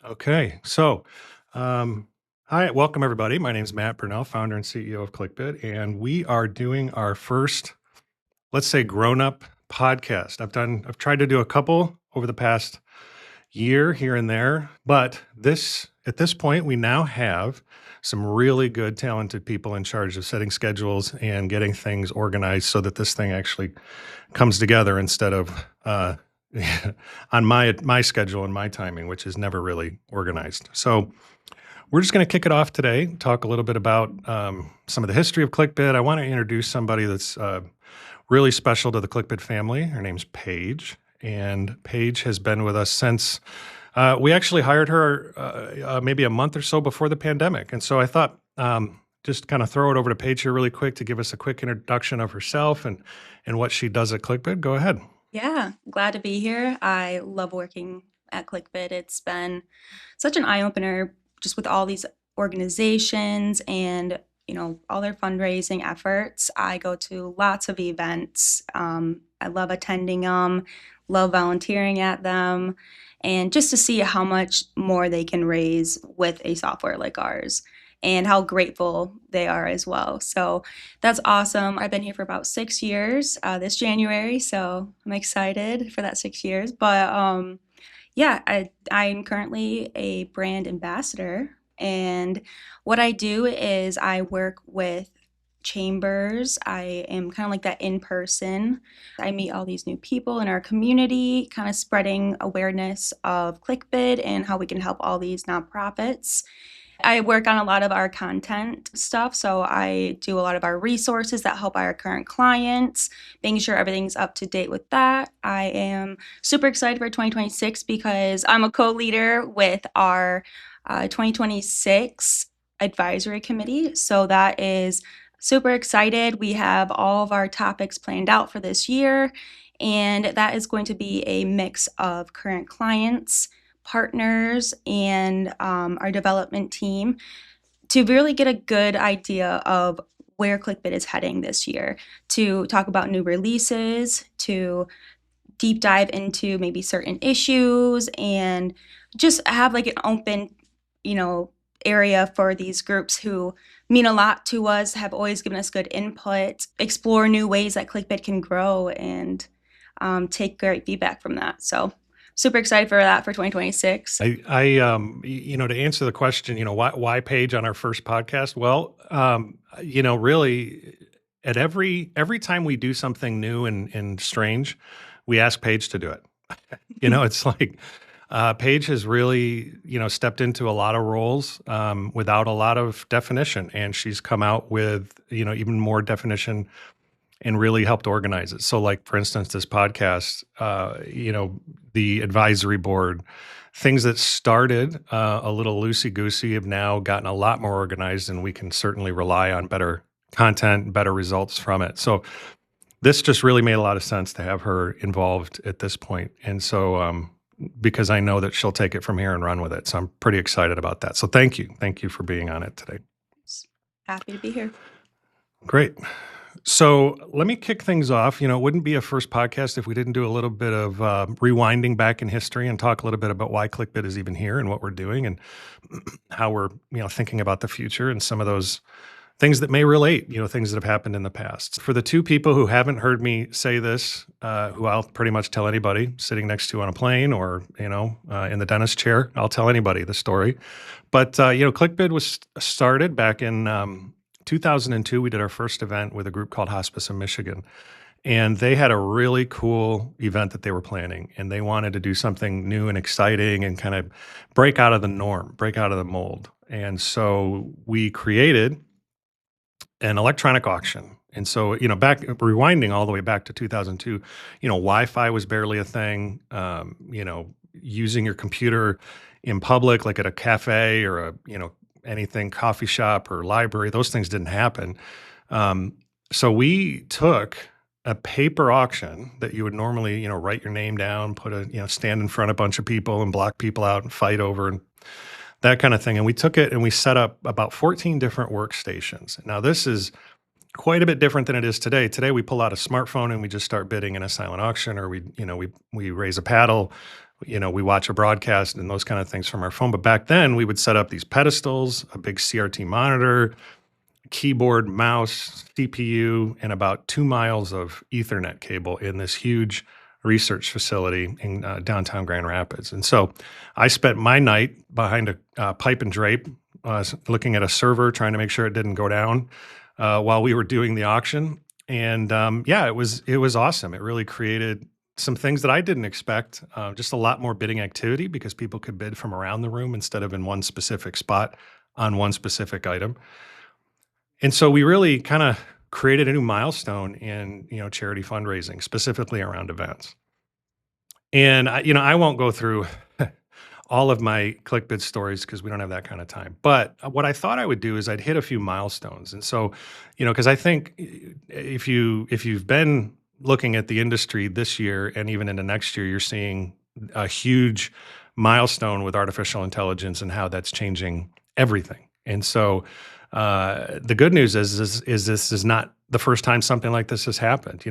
Okay, so hi, welcome everybody. My name is Matt Burnell, founder and CEO of ClickBid, and we are doing our first, let's say, grown-up podcast. I've tried to do a couple over the past year here and there, but at this point, we now have some really good, talented people in charge of setting schedules and getting things organized so that this thing actually comes together instead of on my schedule and my timing, which is never really organized. So we're just going to kick it off today, talk a little bit about some of the history of ClickBid. I want to introduce somebody that's really special to the ClickBid family. Her name's Paige, and Paige has been with us since we actually hired her maybe a month or so before the pandemic. And so I thought just kind of throw it over to Paige here really quick to give us a quick introduction of herself and what she does at ClickBid. Go ahead. Yeah, glad to be here. I love working at ClickBid. It's been such an eye-opener just with all these organizations and all their fundraising efforts. I go to lots of events. I love attending them, love volunteering at them, and just to see how much more they can raise with a software like ours and how grateful they are as well. So that's awesome. I've been here for about 6 years this January, so I'm excited for that 6 years. But yeah, I'm currently a brand ambassador, and what I do is I work with chambers. I am kind of like that in person. I meet all these new people in our community, kind of spreading awareness of ClickBid and how we can help all these nonprofits. I work on a lot of our content stuff, so I do a lot of our resources that help our current clients, making sure everything's up to date with that. I am super excited for 2026 because I'm a co-leader with our 2026 advisory committee, so that is super excited. We have all of our topics planned out for this year, and that is going to be a mix of current clients, partners, and our development team to really get a good idea of where ClickBit is heading this year, to talk about new releases, to deep dive into maybe certain issues, and just have like an open, you know, area for these groups who mean a lot to us, have always given us good input, explore new ways that ClickBit can grow, and take great feedback from that. So super excited for that for 2026. To answer the question, why Paige on our first podcast? Well, really, at every time we do something new and strange, we ask Paige to do it. It's like Paige has really, stepped into a lot of roles without a lot of definition, and she's come out with, even more definition and really helped organize it. So like, for instance, this podcast, the advisory board, things that started a little loosey-goosey have now gotten a lot more organized, and we can certainly rely on better content, better results from it. So this just really made a lot of sense to have her involved at this point. And so because I know that she'll take it from here and run with it. So I'm pretty excited about that. So thank you. Thank you for being on it today. Happy to be here. Great. So let me kick things off. It wouldn't be a first podcast if we didn't do a little bit of rewinding back in history and talk a little bit about why ClickBid is even here and what we're doing and how we're, thinking about the future and some of those things that may relate, things that have happened in the past. For the two people who haven't heard me say this, who I'll pretty much tell anybody sitting next to on a plane or, in the dentist chair, I'll tell anybody the story. But, ClickBid was started back in 2002. We did our first event with a group called Hospice of Michigan, and they had a really cool event that they were planning, and they wanted to do something new and exciting and kind of break out of the norm, break out of the mold. And so we created an electronic auction. And so, back rewinding all the way back to 2002, Wi-Fi was barely a thing. Using your computer in public, like at a cafe or anything, coffee shop or library, those things didn't happen. So we took a paper auction that you would normally, write your name down, put stand in front of a bunch of people and block people out and fight over and that kind of thing. And we took it and we set up about 14 different workstations. Now, this is quite a bit different than it is today. Today, we pull out a smartphone and we just start bidding in a silent auction, or we raise a paddle. we watch a broadcast and those kind of things from our phone. But back then, we would set up these pedestals, a big CRT monitor, keyboard, mouse, CPU, and about 2 miles of Ethernet cable in this huge research facility in downtown Grand Rapids. And so I spent my night behind a pipe and drape, looking at a server, trying to make sure it didn't go down while we were doing the auction. And yeah, it was awesome. It really created some things that I didn't expect. Just a lot more bidding activity because people could bid from around the room instead of in one specific spot on one specific item. And so we really kind of created a new milestone in charity fundraising, specifically around events. And I won't go through all of my ClickBid stories because we don't have that kind of time. But what I thought I would do is I'd hit a few milestones. And so, because I think if you've been looking at the industry this year and even into next year, you're seeing a huge milestone with artificial intelligence and how that's changing everything. And so, the good news is this is not the first time something like this has happened.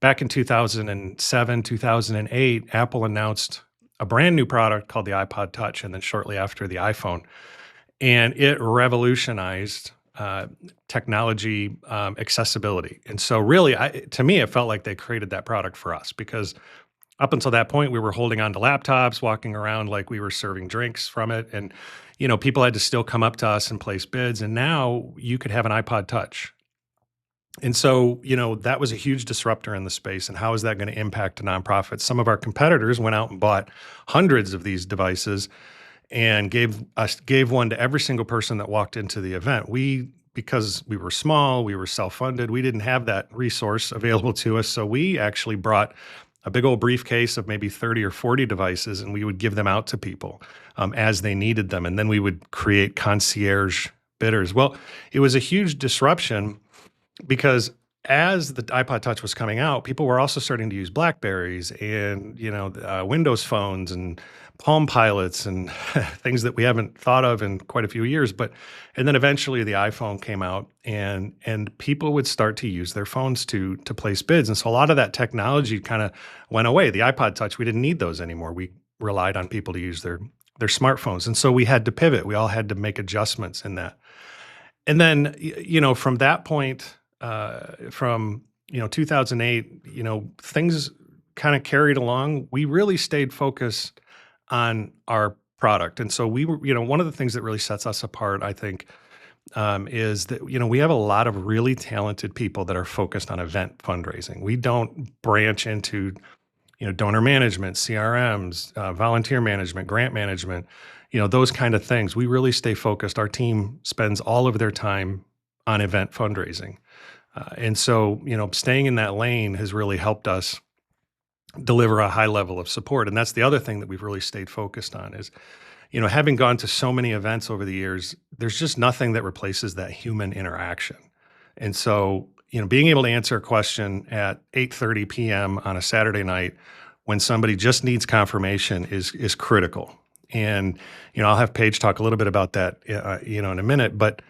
Back in 2007, 2008, Apple announced a brand new product called the iPod Touch, and then shortly after the iPhone, and it revolutionized technology accessibility. And so, really, to me, it felt like they created that product for us because up until that point, we were holding on to laptops, walking around like we were serving drinks from it, and people had to still come up to us and place bids. And now you could have an iPod Touch. And so, that was a huge disruptor in the space. And how is that going to impact a nonprofit? Some of our competitors went out and bought hundreds of these devices and gave one to every single person that walked into the event. Because we were small, we were self-funded, we didn't have that resource available to us. So we actually brought a big old briefcase of maybe 30 or 40 devices, and we would give them out to people as they needed them. And then we would create concierge bidders. Well, it was a huge disruption because as the iPod Touch was coming out, people were also starting to use Blackberries and Windows phones and Palm Pilots and things that we haven't thought of in quite a few years. And then eventually the iPhone came out, and people would start to use their phones to place bids. And so a lot of that technology kind of went away. The iPod Touch, we didn't need those anymore. We relied on people to use their smartphones, and so we had to pivot. We all had to make adjustments in that. And then from that point. From 2008, things kind of carried along. We really stayed focused on our product, and so we were, one of the things that really sets us apart, I think, is that we have a lot of really talented people that are focused on event fundraising. We don't branch into donor management, CRMs, volunteer management, grant management, those kind of things. We really stay focused. Our team spends all of their time on event fundraising. And so, staying in that lane has really helped us deliver a high level of support. And that's the other thing that we've really stayed focused on is, having gone to so many events over the years, there's just nothing that replaces that human interaction. And so, being able to answer a question at 8:30 p.m. on a Saturday night when somebody just needs confirmation is critical. And, I'll have Paige talk a little bit about that, in a minute, but,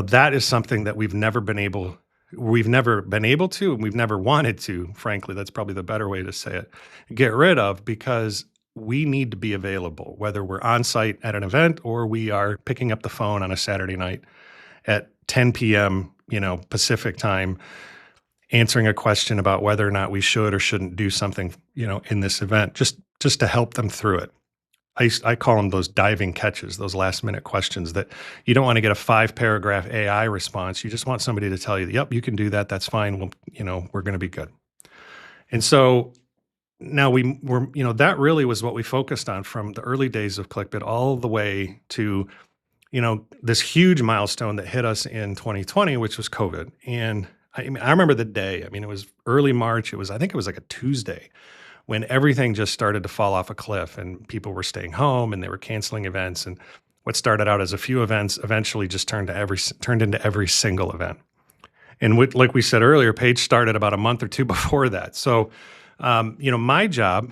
that is something that we've never been able to, and we've never wanted to, frankly, that's probably the better way to say it, get rid of, because we need to be available, whether we're on site at an event or we are picking up the phone on a Saturday night at 10 p.m., Pacific time, answering a question about whether or not we should or shouldn't do something, in this event, just to help them through it. I call them those diving catches, those last minute questions that you don't want to get a 5-paragraph AI response. You just want somebody to tell you, yep, you can do that. That's fine. We're going to be good. And so now that really was what we focused on from the early days of ClickBid all the way to, this huge milestone that hit us in 2020, which was COVID. And I remember the day. It was early March. I think it was like a Tuesday, when everything just started to fall off a cliff and people were staying home and they were canceling events. And what started out as a few events eventually just turned into every single event. And like we said earlier, Paige started about a month or two before that. So, my job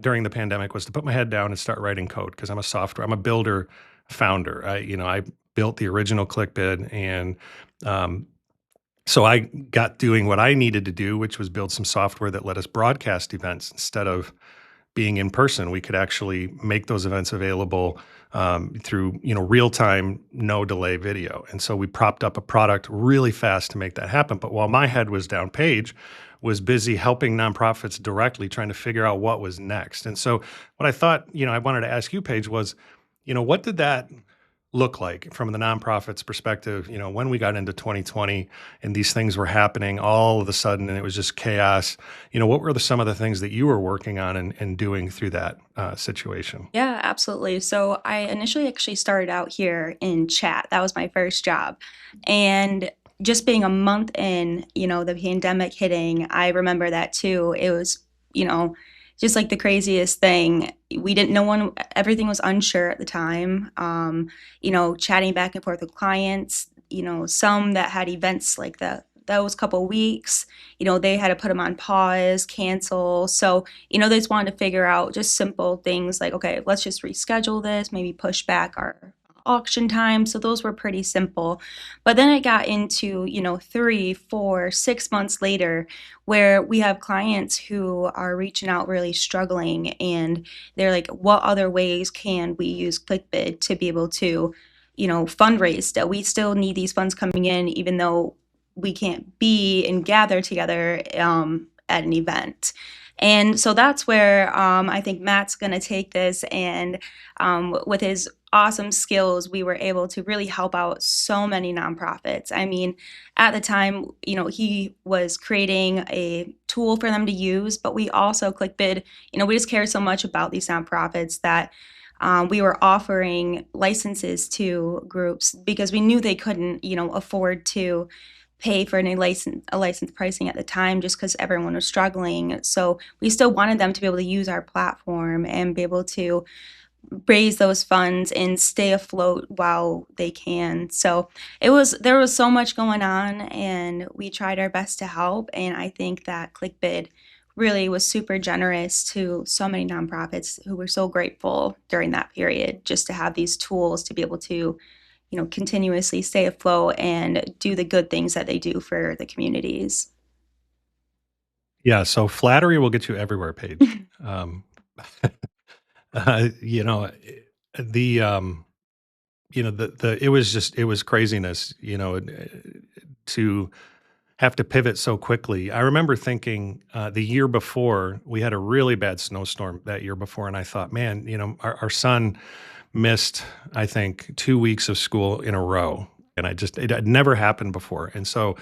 during the pandemic was to put my head down and start writing code because I'm a builder founder. I built the original ClickBid, and so I got doing what I needed to do, which was build some software that let us broadcast events instead of being in person. We could actually make those events available through real time, no delay video. And so we propped up a product really fast to make that happen. But while my head was down, Paige was busy helping nonprofits directly, trying to figure out what was next. And so what I thought, I wanted to ask you, Paige, was, what did that look like from the nonprofits perspective, when we got into 2020 and these things were happening all of a sudden and it was just chaos, what were some of the things that you were working on and doing through that situation? Yeah, absolutely. So I initially actually started out here in chat. That was my first job. And just being a month in, the pandemic hitting, I remember that too. It was, you know, just like the craziest thing. We didn't, no one, everything was unsure at the time. Chatting back and forth with clients, some that had events like those couple weeks, they had to put them on pause, cancel. So, they just wanted to figure out just simple things like, okay, let's just reschedule this, maybe push back our auction time. So those were pretty simple. But then it got into, 3, 4, 6 months later, where we have clients who are reaching out really struggling and they're like, what other ways can we use ClickBid to be able to, fundraise still? We still need these funds coming in, even though we can't be and gather together at an event. And so that's where I think Matt's going to take this. And with his awesome skills, we were able to really help out so many nonprofits. I mean, at the time, he was creating a tool for them to use, but we also, ClickBid, we just cared so much about these nonprofits that we were offering licenses to groups because we knew they couldn't, afford to pay for any license pricing at the time just because everyone was struggling. So we still wanted them to be able to use our platform and be able to raise those funds and stay afloat while they can. So there was so much going on and we tried our best to help. And I think that ClickBid really was super generous to so many nonprofits who were so grateful during that period just to have these tools to be able to continuously stay afloat and do the good things that they do for the communities. Yeah, so flattery will get you everywhere, Paige. Uh, you know, the it was craziness, to have to pivot so quickly. I remember thinking the year before we had a really bad snowstorm that year before, and I thought, man, our son missed, I think, 2 weeks of school in a row, and it had never happened before, and so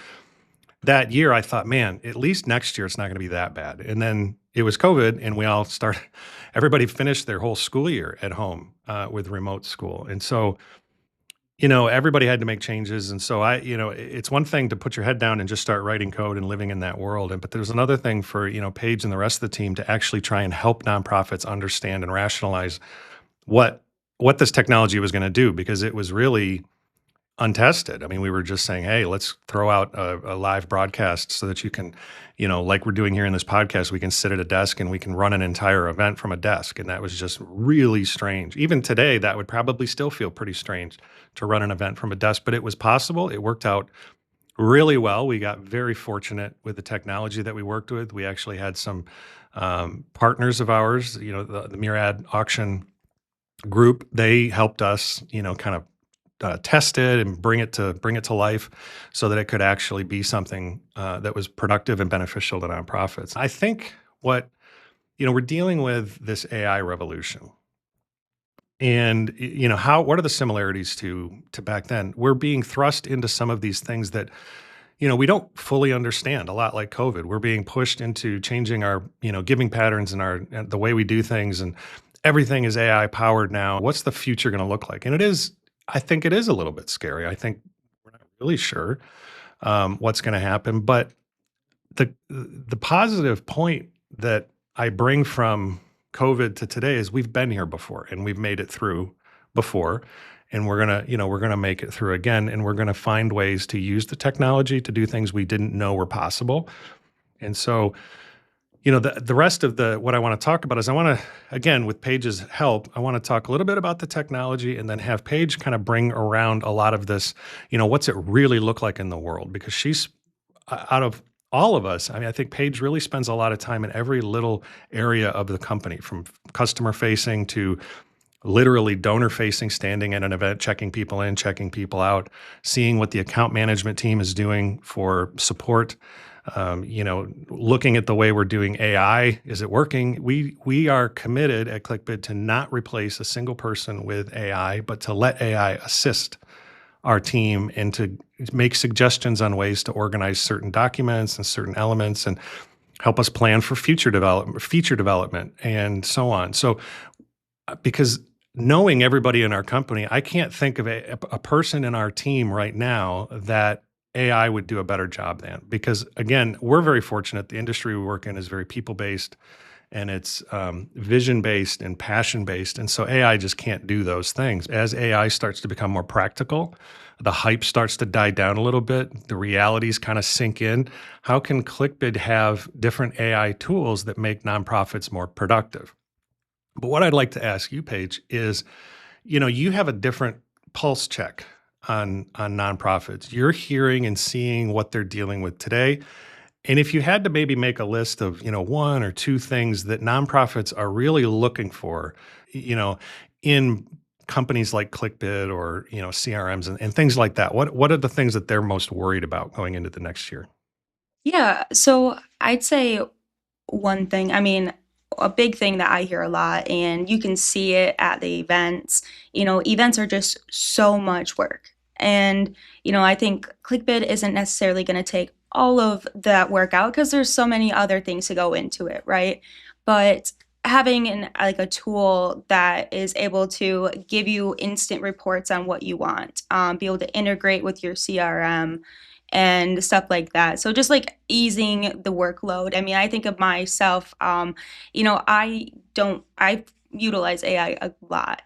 that year I thought, man, at least next year it's not going to be that bad. And then it was COVID, and we all started. Everybody finished their whole school year at home with remote school, and so everybody had to make changes. And so it's one thing to put your head down and just start writing code and living in that world. But there's another thing for, Paige and the rest of the team to actually try and help nonprofits understand and rationalize what this technology was going to do, because it was really untested. I mean, we were just saying, hey, let's throw out a live broadcast so that you can, like we're doing here in this podcast, we can sit at a desk and we can run an entire event from a desk. And that was just really strange. Even today, that would probably still feel pretty strange to run an event from a desk, but it was possible. It worked out really well. We got very fortunate with the technology that we worked with. We actually had some partners of ours, the Murad auction group. They helped us, kind of test it and bring it to life so that it could actually be something that was productive and beneficial to nonprofits. I think we're dealing with this AI revolution. And what are the similarities to back then? We're being thrust into some of these things that we don't fully understand. A lot like COVID, we're being pushed into changing our giving patterns and the way we do things, and everything is AI powered now. What's the future going to look like? And I think it is a little bit scary. I think we're not really sure what's going to happen. But the positive point that I bring from COVID to today is we've been here before and we've made it through before, and we're gonna make it through again, and we're gonna find ways to use the technology to do things we didn't know were possible. And so, the rest of what I want to talk about is I want to, again, with Paige's help, I want to talk a little bit about the technology and then have Paige kind of bring around a lot of this, what's it really look like in the world? Because she's out of all of us, I mean, I think Paige really spends a lot of time in every little area of the company, from customer facing to literally donor facing, standing at an event, checking people in, checking people out, seeing what the account management team is doing for support. Looking at the way we're doing AI, is it working? We are committed at ClickBid to not replace a single person with AI, but to let AI assist our team and to make suggestions on ways to organize certain documents and certain elements and help us plan for feature development, and so on. So, because knowing everybody in our company, I can't think of a person in our team right now that AI would do a better job than. Because again, we're very fortunate. The industry we work in is very people based, and it's vision based and passion based. And so AI just can't do those things. As AI starts to become more practical, the hype starts to die down a little bit, the realities kind of sink in. How can ClickBid have different AI tools that make nonprofits more productive? But what I'd like to ask you, Paige, is, you have a different pulse check on nonprofits. You're hearing and seeing what they're dealing with today. And if you had to maybe make a list of, one or two things that nonprofits are really looking for, you know, in companies like ClickBid or, CRMs and things like that, what are the things that they're most worried about going into the next year? Yeah, so I'd say one thing, I mean, a big thing that I hear a lot, and you can see it at the events, events are just so much work. And, I think ClickBid isn't necessarily going to take all of that work out because there's so many other things to go into it, right? But having like a tool that is able to give you instant reports on what you want, be able to integrate with your CRM and stuff like that. So just like easing the workload. I mean, I think of myself, I utilize AI a lot,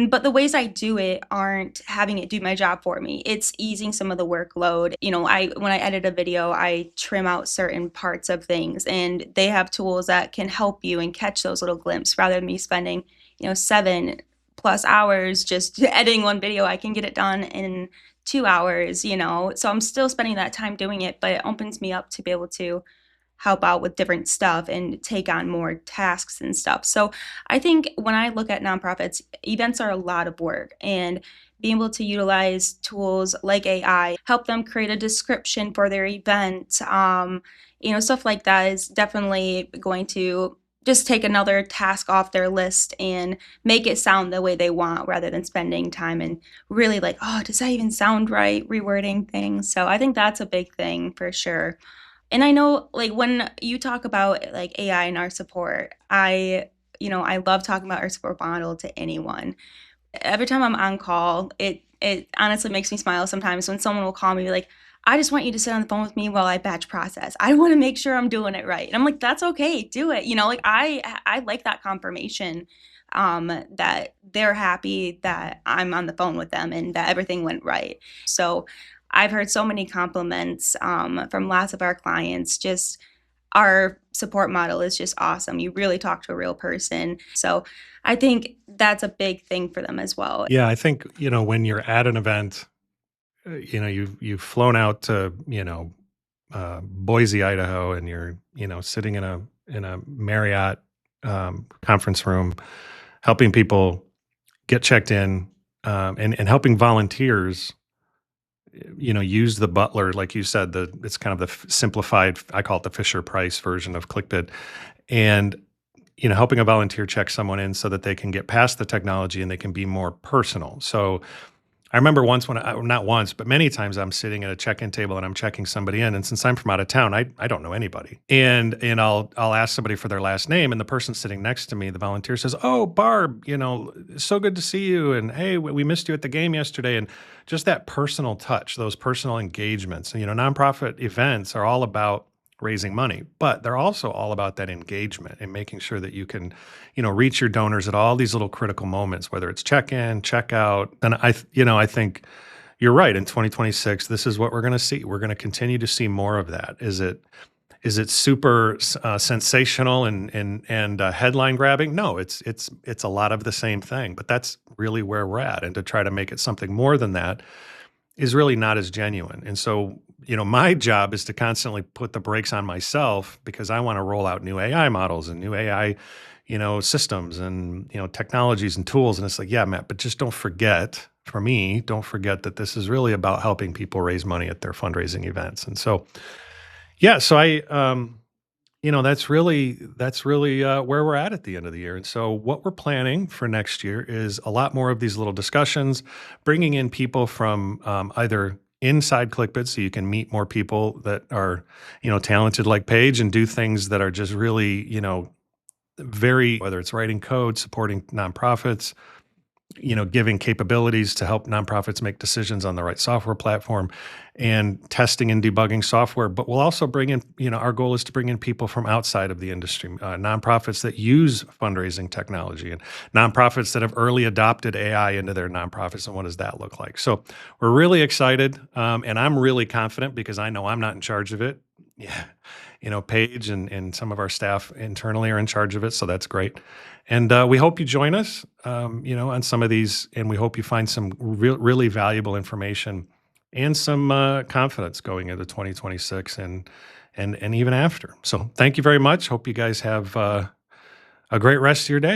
but the ways I do it aren't having it do my job for me. It's easing some of the workload. When I edit a video, I trim out certain parts of things, and they have tools that can help you and catch those little glimpses rather than me spending, 7+ hours just editing one video. I can get it done in 2 hours. So I'm still spending that time doing it, but it opens me up to be able to help out with different stuff and take on more tasks and stuff. So I think when I look at nonprofits, events are a lot of work, and being able to utilize tools like AI, help them create a description for their event, stuff like that is definitely going to just take another task off their list and make it sound the way they want rather than spending time and really like, oh, does that even sound right? Rewording things. So I think that's a big thing for sure. And I know, like, when you talk about, like, AI and our support, I love talking about our support model to anyone. Every time I'm on call, it honestly makes me smile sometimes when someone will call me and be like, "I just want you to sit on the phone with me while I batch process. I wanna make sure I'm doing it right." And I'm like, "That's okay, do it." Like, I like that confirmation, that they're happy that I'm on the phone with them and that everything went right. So, I've heard so many compliments, from lots of our clients, just our support model is just awesome. You really talk to a real person. So I think that's a big thing for them as well. Yeah, I think, when you're at an event, you've flown out to, Boise, Idaho, and you're, sitting in a Marriott conference room, helping people get checked in, and helping volunteers, use the butler, like you said, it's kind of the simplified, I call it the Fisher Price version of ClickBid, and helping a volunteer check someone in so that they can get past the technology and they can be more personal. So I remember once not once, but many times I'm sitting at a check-in table and I'm checking somebody in. And since I'm from out of town, I don't know anybody. And I'll ask somebody for their last name, and the person sitting next to me, the volunteer, says, "Oh, Barb, so good to see you. And hey, we missed you at the game yesterday." And just that personal touch, those personal engagements. And, nonprofit events are all about raising money, but they're also all about that engagement and making sure that you can, reach your donors at all these little critical moments, whether it's check-in, check-out. And I think you're right. In 2026, this is what we're going to see. We're going to continue to see more of that. Is it super sensational and headline grabbing? No, it's a lot of the same thing, but that's really where we're at. And to try to make it something more than that is really not as genuine. And so, my job is to constantly put the brakes on myself because I want to roll out new AI models and new AI, systems and, technologies and tools. And it's like, yeah, Matt, but just don't forget, for me, don't forget that this is really about helping people raise money at their fundraising events. And so, yeah, so that's really where we're at the end of the year. And so what we're planning for next year is a lot more of these little discussions, bringing in people from either inside ClickBid, so you can meet more people that are talented like Paige and do things that are just really very, whether it's writing code, supporting nonprofits, giving capabilities to help nonprofits make decisions on the right software platform and testing and debugging software. But we'll also bring in, our goal is to bring in people from outside of the industry, nonprofits that use fundraising technology and nonprofits that have early adopted AI into their nonprofits. And what does that look like? So we're really excited. And I'm really confident because I know I'm not in charge of it. Yeah. Paige and some of our staff internally are in charge of it. So that's great. And we hope you join us, on some of these, and we hope you find some really valuable information and some confidence going into 2026 and even after. So thank you very much. Hope you guys have a great rest of your day.